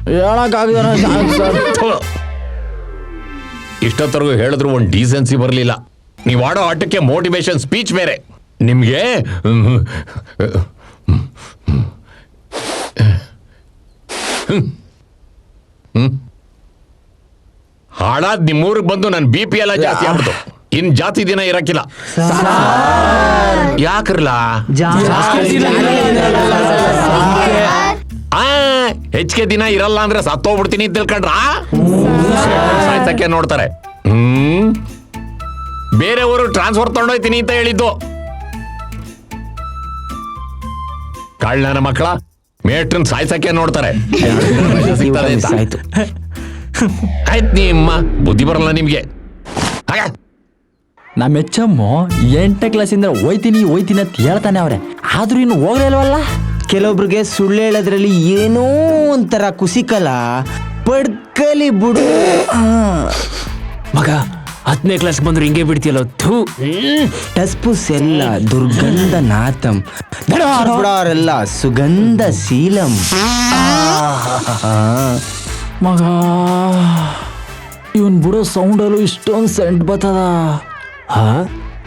ಹೇಳಕ್ಕಾಗದ sir. ಇಷ್ಟೊತ್ತರೆಗೂ ಹೇಳಿದ್ರು ಒಂದು decency ಬರಲಿಲ್ಲ. ನೀವು ಆಡೋ ಆಟಕ್ಕೆ ಮೋಟಿವೇಶನ್ ಸ್ಪೀಚ್ ಬೇರೆ. ನಿಮ್ಗೆ ಹಾಳಾದ್ ನಿಮ್ಮೂರಿಗೆ ಬಂದು ನನ್ನ BP ಎಲ್ಲ ಜಾಸ್ತಿ ಆಗ್ಬಿಡ್ತು. ಇನ್ ಜಾತಿ ದಿನ ಇರಕ್ಕಿಲ್ಲ. ಯಾಕ್ರಲ್ಲ ಹೆಚ್ಚಿಗೆ ದಿನ ಇರಲ್ಲ ಅಂದ್ರೆ ಸತ್ತೋಗ್ಬಿಡ್ತೀನಿ ಅಂತ ತಿಳ್ಕೊಂಡ್ರ ಸಾಯ್ಸಕ್ಕೆ ನೋಡ್ತಾರೆ. ಬೇರೆಯವರು ಟ್ರಾನ್ಸ್ಫರ್ ತಗೊಂಡೋಯ್ತೀನಿ ಅಂತ ಹೇಳಿದ್ದು. ಕಳ್ಳನ ಮಕ್ಕಳ ಮೇಟ್ರನ್ ಸಾಯ್ಸಕ್ಕೆ ನೋಡ್ತಾರೆ. ಆಯ್ತು ನಿಮ್ಮ ಬುದ್ಧಿ ಬರಲ್ಲ ನಿಮ್ಗೆ. ನಮ್ಮ ಹೆಚ್ಚಮ್ಮು 8ನೇ ಕ್ಲಾಸಿಂದ ಹೋಯ್ತೀನಿ ಅಂತ ಹೇಳ್ತಾನೆ ಅವ್ರೆ, ಆದ್ರೂ ಇನ್ನು ಹೋಗ್ಲೇ ಇಲ್ವಲ್ಲ. ಕೆಲವೊಬ್ರಿಗೆ ಸುಳ್ಳು ಹೇಳೋದ್ರಲ್ಲಿ ಏನೋ ಒಂಥರ ಕುಸಿಕಲ್ಲ, ಪಡ್ಕಲಿ ಬಿಡು. ಮಗ 10ನೇ ಕ್ಲಾಸ್ ಬಂದ್ರು ಹಿಂಗೆ ಬಿಡ್ತೀಯಲ್ಲ. ಟಸ್ಪುಸ್ ಎಲ್ಲ ದುರ್ಗಂಧ ನಾಥಂ, ಬಿಡೋರೆಲ್ಲ ಸುಗಂಧ ಶೀಲಂ. ಮಗ ಇವನ್ ಬಿಡೋ ಸೌಂಡಲ್ಲೂ ಇಷ್ಟೊಂದು ಸೆಂಟ್ ಬರ್ತದ.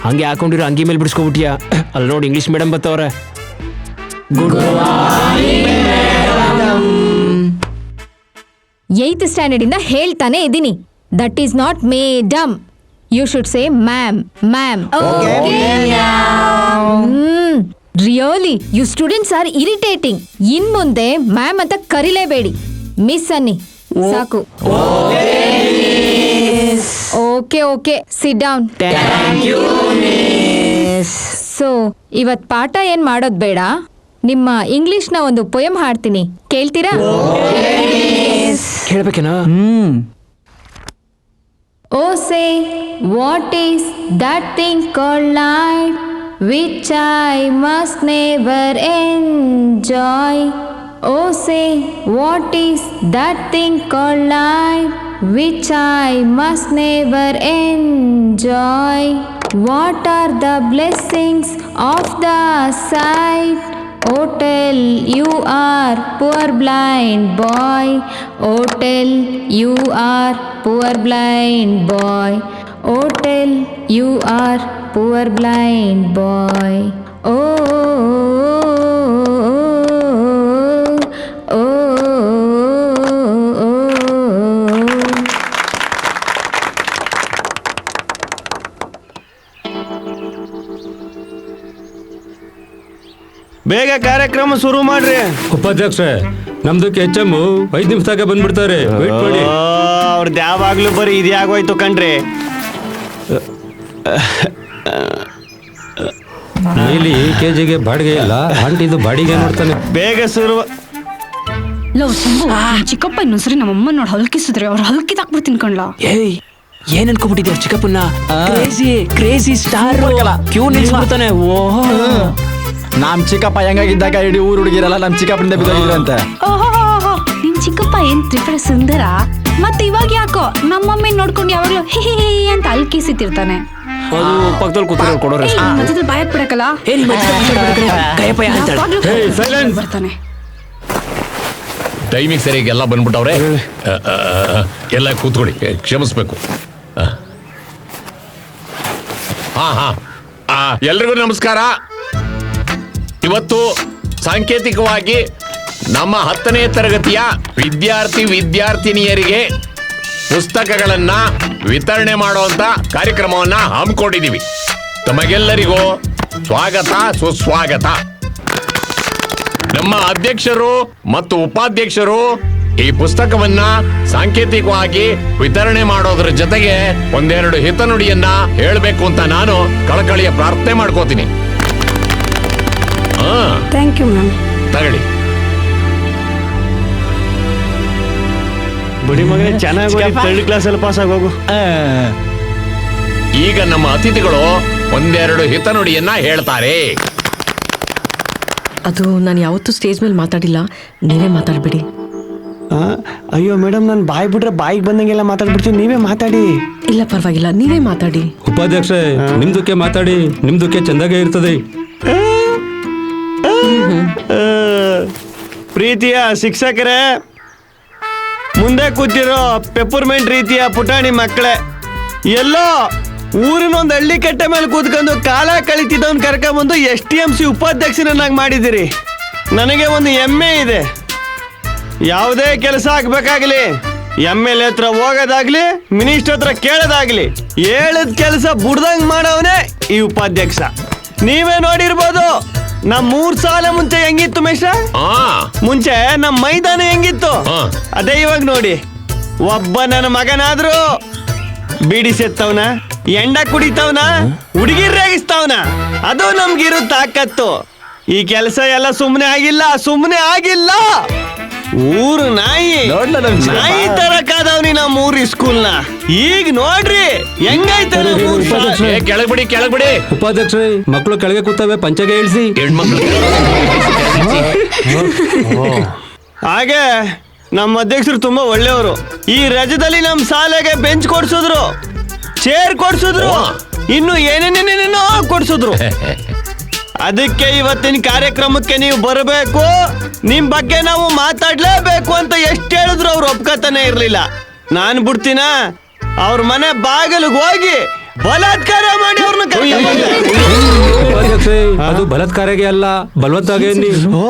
ಹಂಗೆ ಹಾಕೊಂಡಿರೋ ಅಂಗಿ ಮೇಲೆ ಬಿಡಿಸ್ಕೊಬಿಟ್ಟಿಯಾ. ಅಲ್ಲಿ ನೋಡಿ ಇಂಗ್ಲಿಷ್ ಮೇಡಮ್ ಬರ್ತವ್ರೆ. ಏಯ್ತ್ ಸ್ಟ್ಯಾಂಡರ್ಡ್ ಇಂದ ಹೇಳ್ತಾನೆ ಇದ್ದೀನಿ, that is not madam, you should say ma'am. Ma'am. Really you students are irritating. ಇನ್ ಮುಂದೆ ಮ್ಯಾಮ್ ಅಂತ ಕರಿಲೇಬೇಡಿ, ಮಿಸ್ ಅನ್ನಿ ಸಾಕು. Okay sit down. ಸೊ ಇವತ್ ಪಾಠ ಏನ್ ಮಾಡೋದ್ ಬೇಡ, ನಿಮ್ಮ ಇಂಗ್ಲಿಷ್ನ ಒಂದು ಪೊಯಮ್ ಹಾಡ್ತೀನಿ, ಕೇಳ್ತೀರಾ? ಕೇಳ್ಬೇಕೇನಾ? Oh say what is that thing called life which I must never enjoy. Oh say what is that thing called life which I must never enjoy. What are the blessings of the sight? Oh tell you are poor blind boy. Oh tell you are poor blind boy. Oh tell you are poor blind boy. Oh, oh, oh, oh, oh, oh. ಬೇಗ ಕಾರ್ಯಕ್ರಮ ಶುರು ಮಾಡ್ರಿ. ಉಪಾಧ್ಯಕ್ಷ ನಮ್ದಕ್ಕೆ ಹೆಚ್ಚಮ್ಮು 5 ನಿಮಿಷದಾಗ ಬಂದ್ಬಿಡ್ತಾರೆ, wait ಮಾಡಿ. ಅವ್ರದ್ದು ಯಾವಾಗ್ಲೂ ಬರೀ ಇದು ಆಗೋಯ್ತು ಕಣ್ರಿ. ಇಲ್ಲಿ ಕೆಜಿಗೆ ಬಾಡಿಗೆ ಇಲ್ಲ, ಆಂಟಿದು ಬಾಡಿಗೆ ನೋಡ್ತಾನೆ. ಬೇಗ ಶುರು. ಚಿಕ್ಕಪ್ಪ ಇನ್ನೊಂದ್ಸರಿ ನಮ್ಮಮ್ಮ ನೋಡಿ ಹಲ್ಕಿಸಿದ್ರೆ ಅವ್ರು ಹಲ್ಕಿದಾಕ್ಬಿಡ್ತೀನಿ ಕಣ್ಲಾ. ಏಯ್ ಏನ್ ಅನ್ಕೊಂಡ್ಬಿಟ್ಟಿದ್ಯ ಚಿಕ್ಕಪ್ಪನ್ನ? ಕ್ರೇಜಿ ಸ್ಟಾರ್ ಕ್ಯೂ ನಿಲ್ಸ್ಬಿಡ್ತಾನೆ. ಓಹೋ, ನಮ್ ಚಿಕ್ಕಪ್ಪ ಹೆಂಗಾಗಿದ್ದಾಗ ಇಡೀ ಊರು ಹುಡುಗಿರಲ್ಲ ನಮ್ ಚಿಕ್ಕಪ್ಪನಿಂದ ಬಿದ್ದೋಗಿದ್ರಂತೆ. ಓಹೋ, ನಿಮ್ ಚಿಕ್ಕಪ್ಪ ಏನ್ ತ್ರಿಪುರ ಸುಂದರ. ಮತ್ತೆ ಇವಾಗ ಯಾಕೋ ನಮ್ಮಮ್ಮಿ ನೋಡ್ಕೊಂಡು ಯಾವಾಗ್ಲೂ ಹಿ ಅಂತ ಅಲ್ಕಿಸಿತಿರ್ತಾನೆ. ಅದು ಪಕ್ಕದಲ್ಲಿ ಕೂತಿರೋ ಕೊಡೋರು ಮಧ್ಯದಲ್ಲಿ ಬಾಯಕ್ ಬಿಡಕಲ್ಲ. ಬರ್ತಾನೆ. ಟೈಮಿಗೆ ಸರಿಯಾಗಿ ಎಲ್ಲ ಬಂದ್ಬಿಟ್ಟವ್ರೆ. ಎಲ್ಲ ಕೂತ್ಕೊಳ್ಳಿ, ಕ್ಷಮಿಸ್ಬೇಕು. ಎಲ್ರಿಗೂ ನಮಸ್ಕಾರ. ಇವತ್ತು ಸಾಂಕೇತಿಕವಾಗಿ ನಮ್ಮ 10ನೇ ತರಗತಿಯ ವಿದ್ಯಾರ್ಥಿನಿಯರಿಗೆ ಪುಸ್ತಕಗಳನ್ನ ವಿತರಣೆ ಮಾಡುವಂತ ಕಾರ್ಯಕ್ರಮವನ್ನ ಹಮ್ಮಿಕೊಂಡಿದ್ದೀವಿ. ತಮಗೆಲ್ಲರಿಗೂ ಸ್ವಾಗತ ಸುಸ್ವಾಗತ. ನಮ್ಮ ಅಧ್ಯಕ್ಷರು ಮತ್ತು ಉಪಾಧ್ಯಕ್ಷರು ಈ ಪುಸ್ತಕವನ್ನ ಸಾಂಕೇತಿಕವಾಗಿ ವಿತರಣೆ ಮಾಡೋದ್ರ ಜೊತೆಗೆ ಒಂದೆರಡು ಹಿತನುಡಿಯನ್ನ ಹೇಳಬೇಕು ಅಂತ ನಾನು ಕಳಕಳಿಯ ಪ್ರಾರ್ಥನೆ ಮಾಡ್ಕೋತೀನಿ. Thank you ma'am. ತಗೊಳ್ಳಿ. ಬುಡಿ ಮಗನೇ ಚೆನ್ನಾಗಿ 3rd ಕ್ಲಾಸಲ್ಲಿ ಪಾಸ್ ಆಗೋಗು. ಈಗ ನಮ್ಮ ಅತಿಥಿಗಳು ಒಂದೆರಡು ಹಿತನುಡಿಯನ್ನ ಹೇಳ್ತಾರೆ. ಅದು ನಾನು ಯಾವತ್ತೂ ಸ್ಟೇಜ್ ಮೇಲೆ ಮಾತಾಡಿಲ್ಲ, ನೀವೇ ಮಾತಾಡ್ಬಿಡಿ. ಅಯ್ಯೋ ಮೇಡಮ್, ನಾನು ಬಾಯಿ ಬಿಟ್ರೆ ಬಾಯಿಗೆ ಬಂದಂಗೆಲ್ಲ ಮಾತಾಡ್ಬಿಡ್ತೀನಿ, ನೀವೇ ಮಾತಾಡಿ. ಇಲ್ಲ ಪರವಾಗಿಲ್ಲ, ನೀವೇ ಮಾತಾಡಿ. ಉಪಾಧ್ಯಕ್ಷ ನಿಮ್ದಕ್ಕೆ ಮಾತಾಡಿ, ನಿಮ್ದಕ್ಕೆ ಚಂದಾಗೆ ಇರ್ತದೆ. ಪ್ರೀತಿಯ ಶಿಕ್ಷಕರೇ, ಮುಂದೆ ಕೂತಿರೋ ಪೆಪ್ಪರ್ಮೆಂಟ್ ರೀತಿಯ ಪುಟಾಣಿ ಮಕ್ಕಳೇ, ಎಲ್ಲೋ ಊರಿನ ಒಂದು ಹಳ್ಳಿ ಕಟ್ಟೆ ಮೇಲೆ ಕೂತ್ಕೊಂಡು ಕಾಲ ಕಳೀತಿದ್ದವನ್ ಕರ್ಕೊಂಬಂದು STMC ಉಪಾಧ್ಯಕ್ಷನನ್ನಾಗಿ ಮಾಡಿದಿರಿ. ನನಗೆ ಒಂದು ಹೆಮ್ಮೆ ಇದೆ. ಯಾವುದೇ ಕೆಲಸ ಆಗ್ಬೇಕಾಗ್ಲಿ, MLA ಹತ್ರ ಹೋಗೋದಾಗ್ಲಿ, ಮಿನಿಸ್ಟರ್ ಹತ್ರ ಕೇಳೋದಾಗ್ಲಿ, ಹೇಳದ ಕೆಲಸ ಬುಡ್ದಂಗ್ ಮಾಡವನೇ ಈ ಉಪಾಧ್ಯಕ್ಷ. ನೀವೇ ನೋಡಿರ್ಬೋದು ನಮ್ 3 ಸಾಲ ಮುಂಚೆ ಹೆಂಗಿತ್ತು ಮೇಷ? ಮುಂಚೆ ನಮ್ ಮೈದಾನ ಹೆಂಗಿತ್ತು ಅದೇ ಇವಾಗ ನೋಡಿ. ಒಬ್ಬ ನನ್ನ ಮಗನಾದ್ರು ಬೀಡಿ ಸೆತ್ತವನ, ಎಂಡ ಕುಡಿತವನ, ಹುಡುಗಿರ್ ರೇಗಿಸ್ತವನ, ಅದು ನಮ್ಗಿರೋ ತಾಕತ್ತು. ಈ ಕೆಲಸ ಎಲ್ಲ ಸುಮ್ಮನೆ ಆಗಿಲ್ಲ. ಊರು ನಾಯಿ ತರ ಕಾದವ್ನಿ ನಮ್ಮ ಊರಿ ಸ್ಕೂಲ್ನ. ಈಗ ನೋಡ್ರಿ ಹೆಂಗೈತೆ ಕೆಳಗ್ಬಿಡಿ ಉಪಾಧ್ಯಕ್ಷರೇ, ಮಕ್ಕಳು ಕೆಳಗೆ ಕೂತವೆ, ಪಂಚಗೆ ಇಳಿಸಿ. ಹಾಗೆ ನಮ್ಮ ಅಧ್ಯಕ್ಷರು ತುಂಬಾ ಒಳ್ಳೆಯವರು. ಈ ರಜದಲ್ಲಿ ನಮ್ಮ ಶಾಲೆಗೆ ಬೆಂಚ್ ಕೊಡ್ಸಿದ್ರು, ಚೇರ್ ಕೊಡ್ಸಿದ್ರು, ಇನ್ನು ಏನೇನೇನೇನೋ ಕೊಡ್ಸಿದ್ರು. ಅದಕ್ಕೆ ಇವತ್ತಿನ ಕಾರ್ಯಕ್ರಮಕ್ಕೆ ನೀವು ಬರಬೇಕು, ನಿಮ್ ಬಗ್ಗೆ ನಾವು ಮಾತಾಡ್ಲೇಬೇಕು ಅಂತ ಎಷ್ಟು ಹೇಳಿದ್ರು ಅವ್ರು ಒಪ್ಕೋತಾನೆ ಇರ್ಲಿಲ್ಲ. ನಾನು ಬಿಡ್ತೀನ, ಅವ್ರ ಮನೆ ಬಾಗಿಲಿಗೆ ಹೋಗಿ ಬಲಾತ್ಕಾರ ಮಾಡಿ ಅವ್ರನ್ನ ಉಪಾಧ್ಯಕ್ಷರೇ, ಅದು ಬಲಾತ್ಕಾರಗೆ ಅಲ್ಲ, ಬಲವತ್ತಾಗೆ ಓ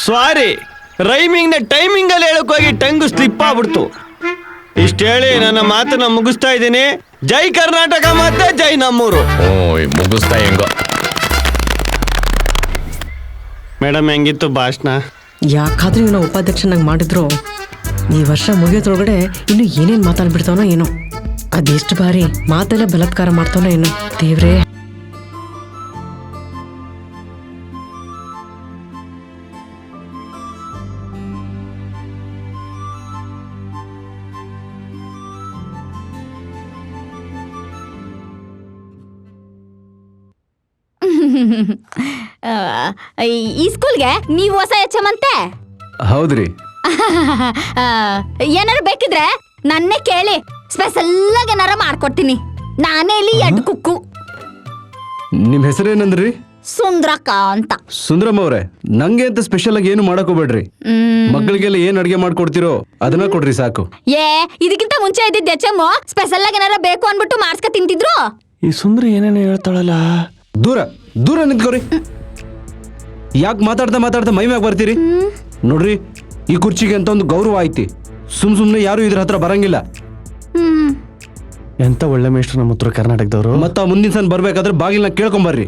ಸಾರಿ, ರೈಮಿಂಗ್ ನ ಟೈಮಿಂಗ್ ಅಲ್ಲಿ ಹೇಳಕ್ ಹೋಗಿ ಟಂಗು ಸ್ಲಿಪ್ ಆಗ್ಬಿಡ್ತು. ಇಷ್ಟ ಹೇಳಿ ನನ್ನ ಮಾತನ್ನ ಮುಗಿಸ್ತಾ ಇದ್ದೀನಿ. ಜೈ ಕರ್ನಾಟಕ ಮತ್ತೆ ಜೈ ನಮ್ಮೂರು. ಮುಗಿಸ್ತಾ ಹೆಂಗೋ. ಮೇಡಮ್ ಹೆಂಗಿತ್ತು ಭಾಷಣ? ಯಾಕಾದ್ರೂ ಇವನ ಉಪಾಧ್ಯಕ್ಷನಾಗಿ ಮಾಡಿದ್ರು ಈ ವರ್ಷ ಮುಗಿಯೋದ್ರೊಳಗಡೆ ಇನ್ನು ಏನೇನ್ ಮಾತಾಡ್ಬಿಡ್ತಾವನೋ ಏನೋ. ಅದೆಷ್ಟು ಬಾರಿ ಮಾತೆಲ್ಲ ಬಲಾತ್ಕಾರ ಮಾಡ್ತಾವನೋ ಏನೋ ದೇವ್ರೇ. ಈ ಸ್ಕೂಲ್ಗೆ ನೀವು ಹೊಸ HM ಅಂತೆ? ಹೌದ್ರಿ. ಏನಾರು ಬೇಕಿದ್ರೆ ನನ್ನೇ ಕೇಳಿ, ಸ್ಪೆಷಲ್ ಆಗಿ ಏನಾರ ಮಾಡ್ಕೊಡ್ತೀನಿ. ನಾನೇ ಇಲ್ಲಿ ಎಡ್ ಕುಕ್ಕು. ನಿಮ್ ಹೆಸರೇನಂದ್ರಿ? ಸುಂದ್ರಕ್ಕ ಅಂತ. ಸುಂದ್ರಮ್ಮ ಅವ್ರೆ, ನಂಗೆ ಅಂತ ಸ್ಪೆಷಲ್ ಆಗಿ ಏನು ಮಾಡಕೋಬೇಡ್ರಿ. ಮಕ್ಕಳಿಗೆಲ್ಲ ಏನ್ ಅಡ್ಗೆ ಮಾಡ್ಕೊಡ್ತಿರೋ ಅದನ್ನ ಕೊಡ್ರಿ ಸಾಕು. ಇದಕ್ಕಿಂತ ಮುಂಚೆ ಇದ್ದಿದ್ದ HM ಸ್ಪೆಷಲ್ ಆಗಿ ಏನಾರ ಬೇಕು ಅನ್ಬಿಟ್ಟು ಮಾಡ್ಸ್ಕ ತಿಂತಿದ್ರು. ಈ ಸುಂದ್ರ ಏನೇನು ಹೇಳ್ತಾಳಲ್ಲ. ದೂರ ನಿಂತ್ಕೋರಿ. ಯಾಕೆ ಮಾತಾಡ್ತಾ ಮೈ ಮ್ಯಾಗ ಬರ್ತೀರಿ? ನೋಡ್ರಿ, ಈ ಕುರ್ಚಿಗೆ ಅಂತ ಒಂದು ಗೌರವ ಐತಿ. ಸುಮ್ನೆ ಯಾರು ಇದ್ರ ಹತ್ರ ಬರಂಗಿಲ್ಲ. ಎಂತ ಒಳ್ಳೆ ಮೇಷ್ಟ್ರು ನಮ್ಮ ಉತ್ತರ ಕರ್ನಾಟಕದವರು. ಮತ್ತ ಮುಂದಿನ ಸಲ ಬರ್ಬೇಕಾದ್ರೆ ಬಾಗಿಲ್ನ ಕೇಳ್ಕೊಂಬರ್ರಿ.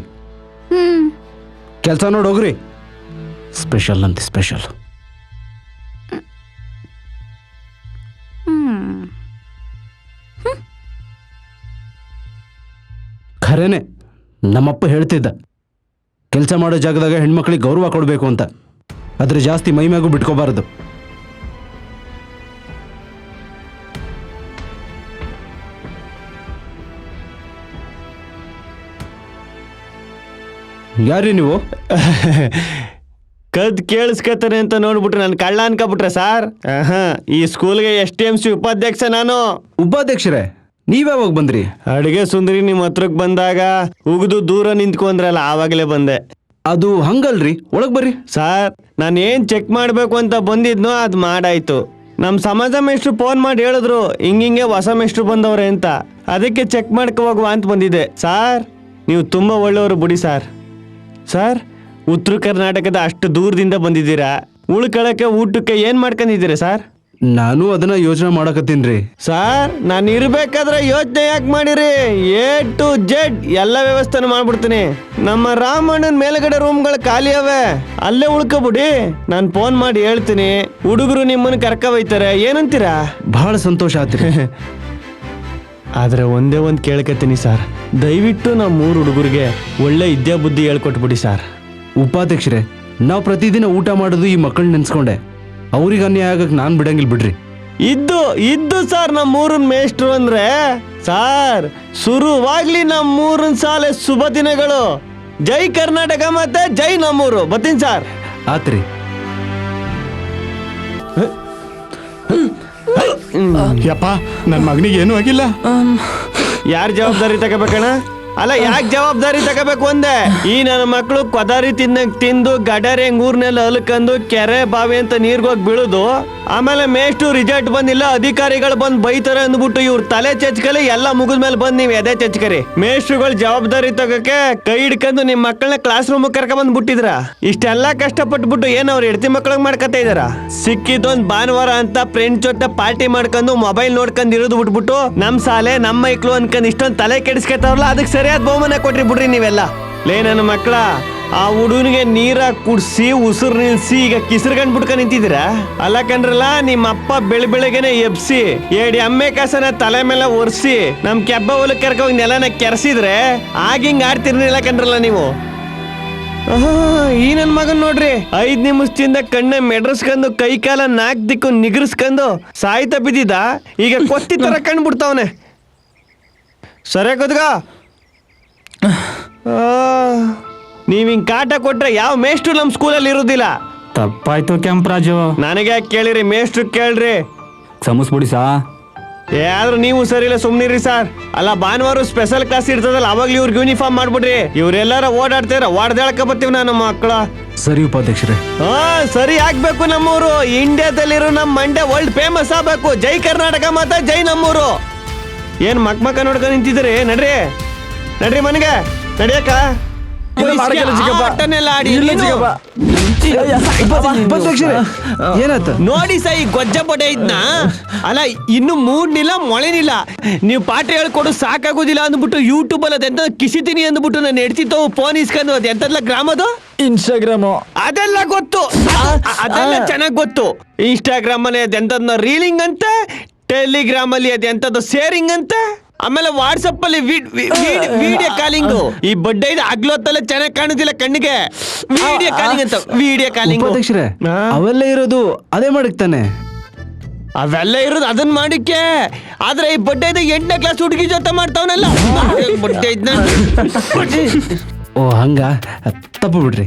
ಕೆಲ್ಸ ನೋಡಿ ಹೋಗ್ರಿ. ಸ್ಪೆಷಲ್ ಅಂತೆ ಸ್ಪೆಷಲ್. ಖರೇನೆ, ನಮ್ಮಪ್ಪ ಹೇಳ್ತಿದ್ದ, ಕೆಲಸ ಮಾಡೋ ಜಾಗದಾಗ ಹೆಣ್ಮಕ್ಳಿಗೆ ಗೌರವ ಕೊಡಬೇಕು ಅಂತ. ಆದ್ರೆ ಜಾಸ್ತಿ ಮೈ ಮ್ಯಾಗೂ ಬಿಟ್ಕೋಬಾರದು. ಯಾರಿ ನೀವು? ಕದ್ ಕೇಳಿಸ್ಕತಾನೆ ಅಂತ ನೋಡ್ಬಿಟ್ರೆ ನಾನು ಕಳ್ಳ ಅನ್ಕೊಬಿಟ್ರೆ ಸಾರ್? ಈ ಸ್ಕೂಲ್ಗೆ STMC ಉಪಾಧ್ಯಕ್ಷ ನಾನು. ಉಪಾಧ್ಯಕ್ಷರೇ, ನೀವ್ಯಾವಾಗ ಬಂದ್ರಿ? ಅಡುಗೆ ಸುಂದರಿ ನಿಮ್ಮ ಹತ್ರಕ್ಕೆ ಬಂದಾಗ ಉಗಿದು ದೂರ ನಿಂತ್ಕೊಂಡ್ರಲ್ಲ, ಆವಾಗಲೇ ಬಂದೆ. ಅದು ಹಂಗಲ್ರಿ, ಒಳಗ್ ಬರ್ರಿ. ಸಾರ್, ನಾನು ಏನ್ ಚೆಕ್ ಮಾಡ್ಬೇಕು ಅಂತ ಬಂದಿದ್ನೋ ಅದು ಮಾಡಾಯ್ತು. ನಮ್ಮ ಸಮಾಜ ಮೇಷ್ಟ್ರು ಫೋನ್ ಮಾಡಿ ಹೇಳಿದ್ರು ಹಿಂಗಿಂಗೆ ಹೊಸ ಮೇಷ್ಟ್ರು ಬಂದವ್ರೆ ಅಂತ. ಅದಕ್ಕೆ ಚೆಕ್ ಮಾಡ್ಕೊ ಹೋಗುವ ಅಂತ ಬಂದಿದ್ದೆ. ಸಾರ್, ನೀವು ತುಂಬಾ ಒಳ್ಳೆಯವರು ಬಿಡಿ ಸಾರ್. ಸರ್, ಉತ್ತರ ಕರ್ನಾಟಕದ ಅಷ್ಟು ದೂರದಿಂದ ಬಂದಿದ್ದೀರಾ, ಉಳ್ಕೊಳಕ್ಕೆ ಊಟಕ್ಕೆ ಏನ್ ಮಾಡ್ಕೊಂಡಿದ್ದೀರಾ ಸರ್? ನಾನು ಅದನ್ನ ಯೋಚನೆ ಮಾಡಕತ್ತೀನ್ರಿ. ಸರ್, ನಾನು ಇರ್ಬೇಕಾದ್ರೆ ಯೋಚನೆ ಯಾಕೆ ಮಾಡಿರಿ? A to Z ಎಲ್ಲ ವ್ಯವಸ್ಥೆನೂ ಮಾಡ್ಬಿಡ್ತೀನಿ. ನಮ್ಮ ರಾಮಣ್ಣನ ಮೇಲ್ಗಡೆ ರೂಮ್ಗಳು ಖಾಲಿ ಅವೆ, ಅಲ್ಲೇ ಉಳ್ಕೊಬಿಡಿ. ನಾನು ಫೋನ್ ಮಾಡಿ ಹೇಳ್ತೀನಿ, ಹುಡುಗರು ನಿಮ್ಮನ್ನು ಕರ್ಕ ಒಯ್ತಾರೆ. ಏನಂತೀರಾ? ಬಹಳ ಸಂತೋಷ ಆತ್ರಿ. ಆದ್ರೆ ಒಂದೇ ಒಂದು ಕೇಳ್ಕತ್ತೀನಿ ಸರ್, ದಯವಿಟ್ಟು ನಮ್ಮ 3 ಹುಡುಗರಿಗೆ ಒಳ್ಳೆ ವಿದ್ಯಾ ಬುದ್ಧಿ ಹೇಳ್ಕೊಟ್ಬಿಡಿ ಸರ್. ಉಪಾಧ್ಯಕ್ಷರೇ, ನಾವು ಪ್ರತಿದಿನ ಊಟ ಮಾಡೋದು ಈ ಮಕ್ಕಳನ್ನ ನೆನ್ಸ್ಕೊಂಡೆ. ಅವ್ರಿಗೆ ಅನ್ಯಾಯ ಆಗಕ್ಕೆ ನಾನು ಬಿಡಂಗಿಲ್ಲ ಬಿಡ್ರಿ. ಇದ್ದು ಸರ್ ನಮ್ಮ ಊರಿನ ಮೇಷ್ಟ್ರು ಅಂದ್ರೆ ಸಾರ್, ಶುರುವಾಗ್ಲಿ ನಮ್ಮ ಊರಿನ ಶಾಲೆ ಶುಭ ದಿನಗಳು. ಜೈ ಕರ್ನಾಟಕ ಮತ್ತೆ ಜೈ ನಮ್ಮೂರು. ಬರ್ತೀನಿ ಸರ್. ಆತ್ರಿ. ಯಪ್ಪ, ನನ್ನ ಮಗನಿಗೆ ಏನೂ ಆಗಿಲ್ಲ. ಯಾರು ಜವಾಬ್ದಾರಿ ತಗೋಬೇಕಣ್ಣ? ಅಲ್ಲ, ಯಾಕೆ ಜವಾಬ್ದಾರಿ ತಗೋಬೇಕು ಅಂದೆ? ಈ ನನ್ನ ಮಕ್ಕಳು ಕೊದಾರಿ ತಿಂದು ಗಡರೆ ಊರ್ನೆಲ್ಲ ಅಲ್ಕಂದು ಕೆರೆ ಬಾವಿ ಅಂತ ನೀರ್ಗೋಗಿ ಬೀಳುದು, ಆಮೇಲೆ ಮೇಷ್ಟು ರಿಸಲ್ಟ್ ಬಂದಿಲ್ಲ, ಅಧಿಕಾರಿಗಳು ಬಂದ್ ಬೈತಾರೆ ಅಂದ್ಬಿಟ್ಟು ಇವ್ರ ತಲೆ ಚಚ್ಕಲಿ ಎಲ್ಲ ಮುಗಿದ ಮೇಲೆ ಬಂದ್ ನೀವ್ ಎದೆ ಚಚ್ಕರಿ. ಮೇಷ್ಟ್ರುಗಳು ಜವಾಬ್ದಾರಿ ತಗೋಕೆ ಕೈ ಹಿಡ್ಕೊಂಡು ನಿಮ್ ಮಕ್ಕಳನ್ನ ಕ್ಲಾಸ್ ರೂಮ್ ಕರ್ಕ ಬಂದ್ ಬಿಟ್ಟಿದ್ರ. ಇಷ್ಟೆಲ್ಲ ಕಷ್ಟಪಟ್ಬಿಟ್ಟು ಏನ್ ಅವ್ರ ಹೆಡ್ತಿ ಮಕ್ಕಳಿಗೆ ಮಾಡ್ಕತಾ ಇದಾರ. ಸಿಕ್ಕಿದೊಂದ್ ಭಾನುವಾರ ಅಂತ ಫ್ರೆಂಡ್ ಜೊತೆ ಪಾರ್ಟಿ ಮಾಡ್ಕೊಂಡು ಮೊಬೈಲ್ ನೋಡ್ಕೊಂಡ್ ಇರೋದು ಬಿಟ್ಬಿಟ್ಟು ನಮ್ ಸಾಲೆ ನಮ್ಮ ಮೈಕ್ಳು ಅನ್ಕೊಂಡ್ ಇಷ್ಟೊಂದ್ ತಲೆ ಕೆಡಿಸ್ಕೊತಾವ್ರಲ್ಲ, ಅದಕ್ಕೆ ಸರಿಯಾದ ಬಹುಮಾನ ಕೊಟ್ರಿ ಬಿಡ್ರಿ ನೀವೆಲ್ಲ. ಲೇ ನನ್ನ ಮಕ್ಕಳ, ಆ ಹುಡುಗನಿಗೆ ನೀರ ಕುಡ್ಸಿ ಉಸಿರು ನಿಲ್ಸಿ ಈಗ ಕಿಸರ್ಗಂಡ್ ಬಿಟ್ಕೊಂಡ್ ನಿಂತಿದ್ದೀರಾ. ಅಲ್ಲ ಕಣ್ರಲ್ಲ, ನಿಮ್ಮ ಅಪ್ಪ ಬೆಳಗ್ಗೆನೆ ಎಬ್ಸಿ 2 ಎಮ್ಮೆ ಕಾಸನ ತಲೆ ಮೇಲೆ ಒರೆಸಿ ನಮ್ ಕೆಬ್ಬ ಹೊಲಕ್ಕೆ ಕರ್ಕೋಗಿ ನೆಲನ ಕೆರೆಸಿದ್ರೆ ಆಗಿಂಗ್ ಆಡ್ತಿರ್ಲಿಲ್ಲ ಕಣ್ರಲ್ಲ ನೀವು. ಈ ನನ್ ಮಗನ್ ನೋಡ್ರಿ, 5 ನಿಮಿಷದಿಂದ ಕಣ್ಣ ಮೆಡ್ರಸ್ಕೊಂಡು ಕೈ ಕಾಲ 4 ದಿಕ್ಕು ನಿಗರ್ಸ್ಕೊಂಡು ಸಾಯ್ತಾ ಬಿದ್ದಿದ್ದ, ಈಗ ಕೊತ್ತಿ ತರ ಕಂಡ್ಬಿಡ್ತಾವನೆ. ಸರಿ ಕೂತ್ಗ. ನೀವ್ ಹಿಂಗ್ ಕಾಟ ಕೊಟ್ರೆ ಯಾವ ಮೇಷ್ಟ್ರು ನಮ್ ಸ್ಕೂಲಲ್ಲಿ ಇರುದಿಲ್ಲ. ತಪ್ಪಾಯ್ತು ಕೆಂಪರಾಜು. ನನಗೆ ಯಾಕೆ ಕೇಳಿರಿ, ಮೇಷ್ಟ್ರು ಕೇಳ್ರಿ. ಸಮಸ್ಬಿಡಿ ಸಾ. ಯಾರು ನೀವು ಸರಿ ಇಲ್ಲ, ಸುಮ್ನಿರಿ ಸರ್. ಅಲ್ಲ ಭಾನುವಾರ ಸ್ಪೆಷಲ್ ಕ್ಲಾಸ್ ಇರ್ತದಲ್ಲ, ಅವಾಗ್ಲಿ ಇವ್ರಿಗೆ ಯೂನಿಫಾರ್ಮ್ ಮಾಡ್ಬಿಡ್ರಿ. ಇವ್ರೆಲ್ಲಾರ ಓಡಾಡ್ತಾರ, ಓಡಾಡಕ ಬರ್ತೀವಿ ನಾನು ಮಕ್ಕಳ. ಸರಿ ಉಪಾಧ್ಯಕ್ಷರೇ. ಸರಿ ಆಗ್ಬೇಕು. ನಮ್ಮೂರು ಇಂಡಿಯಾದಲ್ಲಿರೋ ನಮ್ ಮಂಡ್ಯ ವರ್ಲ್ಡ್ ಫೇಮಸ್ ಆಗ್ಬೇಕು. ಜೈ ಕರ್ನಾಟಕ ಮಾತ ಜೈ ನಮ್ಮೂರು. ಏನ್ ಮಕ್ಕ ನೋಡ್ಕೊಂಡು ನಿಂತಿದ್ರಿ? ನಡ್ರಿ ನಡ್ರಿ ಮನೆಗೆ ನಡಿಯಕ್ಕ. ಏನಾಯ್ತು ನೋಡಿ ಸೈ ಗೊಜ್ಜ ಪಡೆ ಇದ್ನ. ಅಲ್ಲ ಇನ್ನು ಮೂಡ್ನಿಲ್ಲ ಮೊಳೆನಿಲ್ಲ, ನೀವು ಪಾಠ ಹೇಳ್ಕೊಡು ಸಾಕಾಗೋದಿಲ್ಲ ಅಂದ್ಬಿಟ್ಟು ಯೂಟ್ಯೂಬ್ ಅಲ್ಲಿ ಅದೆಂತ ಕಿಸಿತೀನಿ ಅಂದ್ಬಿಟ್ಟು ನಾನು ಎಡ್ತಿತ್ತವು ಫೋನ್ ಇಸ್ಕೊಂಡು ಅದೆಂತಲ್ಲ ಗ್ರಾಮದು ಇನ್ಸ್ಟಾಗ್ರಾಮು ಅದೆಲ್ಲ ಗೊತ್ತು, ಅದೆಲ್ಲ ಚೆನ್ನಾಗ್ ಗೊತ್ತು. ಇನ್ಸ್ಟಾಗ್ರಾಮ್ ಅಲ್ಲಿ ಅದೆಂತದ್ನ ರೀಲಿಂಗ್ ಅಂತ, ಟೆಲಿಗ್ರಾಮ್ ಅಲ್ಲಿ ಅದೆಂತದ್ದು ಶೇರಿಂಗ್ ಅಂತ, ಆಮೇಲೆ ವಾಟ್ಸಪ್ ಅಲ್ಲಿ ವಿಡಿಯೋ ಕಾಲಿಂಗ್. ಈ ಬಡ್ಡೆ ಇದು ಆಗ್ಲೊತ್ತಲ್ಲ ಚೆನ್ನಾಗಿ ಕಾಣುದಿಲ್ಲ ಕಣ್ಣಿಗೆ. ವಿಡಿಯೋ ಕಾಲಿಂಗ್ ಅಂತ, ವಿಡಿಯೋ ಕಾಲಿಂಗ್. ಉಪಾಧ್ಯಕ್ಷರೇ, ಅವೆಲ್ಲ ಇರೋದು ಅದೇ ಮಾಡಕ್ತಾನೆ. ಅವೆಲ್ಲ ಇರೋದು ಅದನ್ನ ಮಾಡಿಕೆ. ಆದ್ರೆ ಈ ಬಡ್ಡೆ 8ನೇ ಕ್ಲಾಸ್ ಹುಡುಗಿ ಜೊತೆ ಮಾಡ್ತಾವನಲ್ಲ ಬಡ್ಡೆ ಇದ್ನ. ಓ ಹಂಗ, ತಪ್ಪು ಬಿಡ್ರಿ.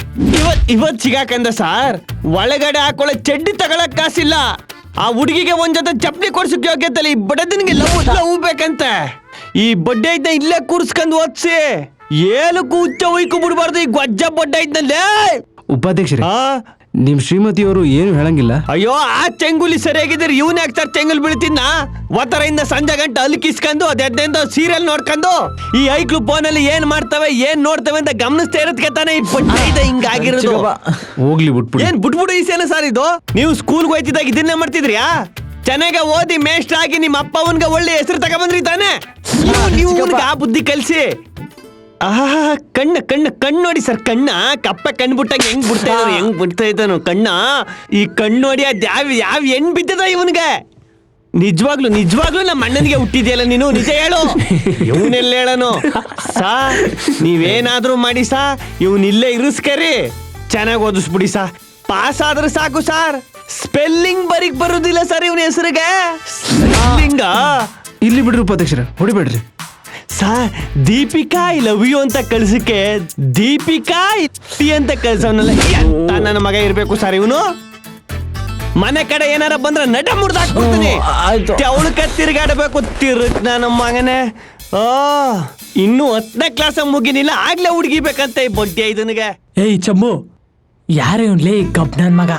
ಇವತ್ ಸಿಗಾಕಂದ ಸಾರ್, ಒಳಗಡೆ ಹಾಕೊಳ್ಳೋ ಚಡ್ಡಿ ತಗೊಳಕ್ ಕಾಸಿಲ್ಲ. ಆ ಹುಡುಗಿಗೆ ಒಂದ್ ಜೊತೆ ಚಪ್ಪಲಿ ಕೊಡ್ಸಕ್ ಯೋಗ್ಯತಲ್ಲ. ಈ ಬಡದನಿಗೆ ಲವ್ ಬೇಕಂತ. ಈ ಬಡ್ಡೆ ಇದ್ನ ಇಲ್ಲೇ ಕೂರ್ಸ್ಕೊಂಡ್ ಓದ್ಸಿ, ಏಳು ಕೂಚ ಒಯ್ಕು ಬಿಡ್ಬಾರ್ದು. ಈ ಗೊಜ್ಜ ಬಡ್ಡೆ ಇದ್ನಲ್ಲೇ. ಉಪಾಧ್ಯಕ್ಷರೇ, ನಿಮ್ ಶ್ರೀಮತಿಯವರು ಏನು ಹೇಳಂಗಿಲ್ಲ? ಅಯ್ಯೋ, ಆ ಚೆಂಗುಲಿ ಸರಿಯಾಗಿದ್ರೆ ಇವನ್ ಯಾಕ್ತಾರ ಚೆಂಗುಲ್ ಬೀಳ್ತಿದ್ನ. ಒತ್ತರಿಂದ ಸಂಜೆ ಗಂಟೆ ಅಲ್ಕಿಸ್ಕೊಂಡು ಅದೆಂತ ಸೀರಿಯಲ್ ನೋಡ್ಕೊಂಡು ಈ ಐಕ್ಳು ಫೋನ್ ಅಲ್ಲಿ ಏನ್ ಮಾಡ್ತವೆ ಏನ್ ನೋಡ್ತವೆ ಅಂತ ಗಮನಿಸ್ತಾ ಇರೋದಕ್ಕೆ ತಾನೇ ಈ ಬಡ್ಡೆ ಹಿಂಗಾಗಿರೋದು. ಹೋಗ್ಲಿ ಬಿಟ್ಬಿಡಿ. ಏನ್ ಬಿಟ್ಬಿಡು ಈ ಸೇನ ಸಾರ್ ಇದು. ನೀವು ಸ್ಕೂಲ್ಗೆ ಹೋಯ್ತಿದ್ದಾಗ ಇದನ್ನೇ ಮಾಡ್ತಿದ್ರಿಯಾ? ಚೆನ್ನಾಗ ಓದಿ ಮೇಷ್ಟ್ರ ಆಗಿ ನಿಮ್ಮ ಅಪ್ಪ ಅವನ್ಗೆ ಒಳ್ಳೆ ಹೆಸರು ತಗೊಂಡ್ಬಂದ್ರಿ ತಾನೆ. ನೀವು ಆ ಬುದ್ಧಿ ಕಲ್ಸಿ. ಕಣ್ಣು ನೋಡಿ ಸರ್, ಕಣ್ಣ ಕಪ್ಪೆ ಕಣ್ಣು ಬಿಟ್ಟಾಗ ಹೆಂಗ್ ಬಿಡ್ತಾ ಇದ್ದಾನು ಕಣ್ಣ. ಈ ಕಣ್ಣು ನೋಡಿ ಅದ್ ಯಾವ ಹೆಣ್ ಬಿದ್ದದ ಇವನ್ಗೆ. ನಿಜವಾಗ್ಲು ನಮ್ಮ ಅಣ್ಣನಿಗೆ ಹುಟ್ಟಿದ್ಯಲ್ಲ ನೀನು, ನಿಜ ಹೇಳು. ಇವನೆಲ್ಲ ಹೇಳನು ಸಾ, ನೀವೇನಾದ್ರೂ ಮಾಡಿ ಸಾ, ಇವನಿಲ್ಲೇ ಇರಿಸ್ಕರಿ, ಚೆನ್ನಾಗಿ ಓದಿಸ್ಬಿಡಿ ಸಾ. ಪಾಸ್ ಆದ್ರೆ ಸಾಕು ಸಾರ್. ಸ್ಪೆಲ್ಲಿಂಗ್ ಬರೀಕ್ ಬರುದಿಲ್ಲ ಸರ್ ಇವನ ಹೆಸರಿಗೆ. ಸ್ಪೆಲ್ಲಿಂಗ ಇಲ್ಲಿ ಬಿಡ್ರಿ ಉಪಾಧ್ಯಕ್ಷರೇ, ಹೊಡಿಬೇಡ್ರಿ. ದೀಪಿಕಾ ಐ ಲವ್ ಯು ಅಂತ ಕಳ್ಸಕ್ಕೆ ದೀಪಿಕಾ ಟಿ ಅಂತ ಕಳ್ಸವನಲ್ಲ. ಎಂತ ನನ್ನ ಮಗ ಇರ್ಬೇಕು ಸರ್ ಇವನು. ಮನೆ ಕಡೆ ಏನಾರ ಬಂದ್ರೆ ನಟ ಮುರ್ದಾಕ್ಬಿಡ್ತೀನಿ. ಅವಳಕ ತಿರ್ಗಾಡಬೇಕು ತಿರುಗ್ ನನ್ನ ಮಗನೇ. ಇನ್ನು 10ನೇ ಕ್ಲಾಸ್ ಮುಗಿನಿಲ್ಲ, ಆಗ್ಲೇ ಹುಡುಗಿ ಬೇಕಂತ ಈ ಬಡ್ಡಿ ಇದನಿಗೆ. ಏಯ್ ಚಮ್ಮು, ಯಾರೇ ಲೇ ಗಬ್ ನನ್ ಮಗ.